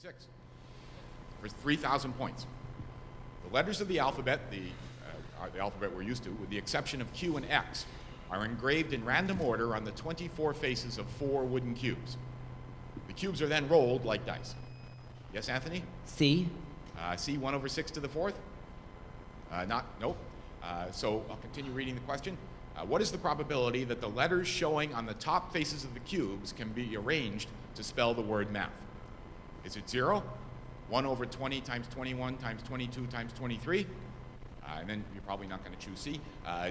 6 for 3,000 points. The letters of the alphabet, the alphabet we're used to, with the exception of Q and X, are engraved in random order on the 24 faces of 4 wooden cubes. The cubes are then rolled like dice. Yes, Anthony? C. C, 1 over 6 to the 4th? Nope. So I'll continue reading the question. What is the probability that the letters showing on the top faces of the cubes can be arranged to spell the word math? Is it 0, 1 over 20 times 21 times 22 times 23? And then you're probably not going to choose C.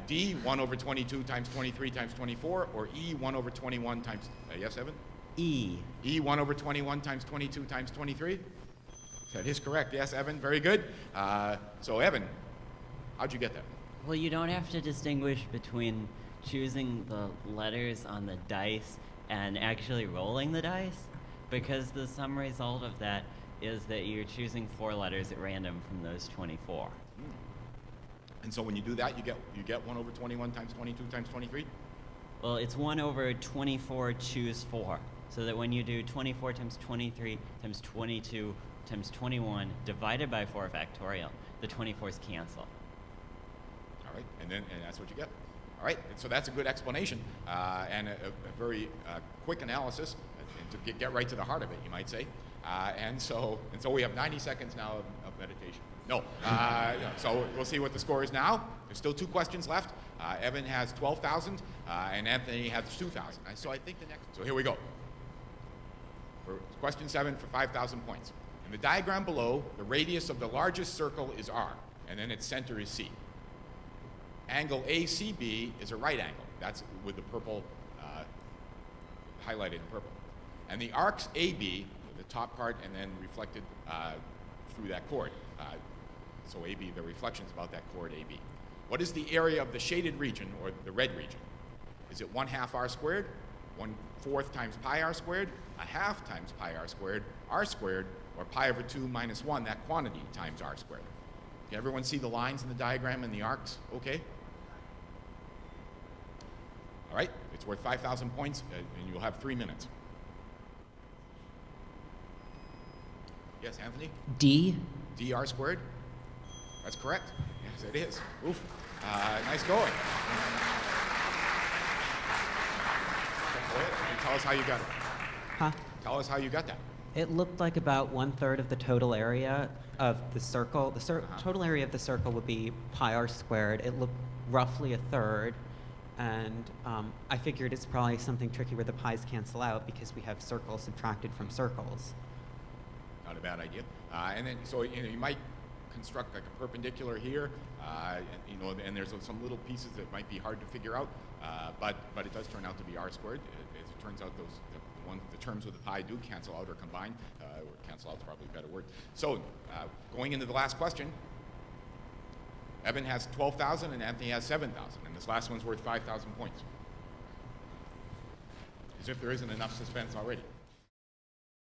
D, 1 over 22 times 23 times 24, or E, 1 over 21 times, yes, Evan? E. E, 1 over 21 times 22 times 23? That is correct, yes, Evan, very good. So Evan, how'd you get that? Well, you don't have to distinguish between choosing the letters on the dice and actually rolling the dice, because the sum result of that is that you're choosing 4 letters at random from those 24. And so when you do that, you get 1 over 21 times 22 times 23? Well, it's 1 over 24 choose 4. So that when you do 24 times 23 times 22 times 21 divided by 4 factorial, the 24s cancel. All right, and that's what you get. All right, and so that's a good explanation and a very quick analysis to get right to the heart of it, you might say. And so we have 90 seconds now of meditation. No, so we'll see what the score is now. There's still 2 questions left. Evan has 12,000 and Anthony has 2,000. So I think the next, so here we go. For question 7 for 5,000 points. In the diagram below, the radius of the largest circle is R, and then its center is C. Angle ACB is a right angle. That's with the purple highlighted in purple. And the arcs AB, the top part and then reflected through that chord. So AB, the reflection's about that chord AB. What is the area of the shaded region, or the red region? Is it 1/2 R squared, 1/4 times pi R squared, 1/2 times pi R squared, or pi over 2 minus 1, that quantity, times R squared? Can everyone see the lines in the diagram and the arcs? Okay? All right, it's worth 5,000 points, and you'll have 3 minutes. Yes, Anthony? D. dr squared? That's correct. Yes, it is. Oof. Nice going. Tell us how you got it. Huh? Tell us how you got that. It looked like about 1/3 of the total area of the circle. The total area of the circle would be pi r squared. It looked roughly 1/3. And I figured it's probably something tricky where the pi's cancel out because we have circles subtracted from circles. Not a bad idea. And then, so you might construct like a perpendicular here, and there's some little pieces that might be hard to figure out, but it does turn out to be r squared. As it turns out, the terms with the pi do cancel out or combine, or cancel out is probably a better word. So, going into the last question, Evan has 12,000 and Anthony has 7,000, and this last one's worth 5,000 points. As if there isn't enough suspense already.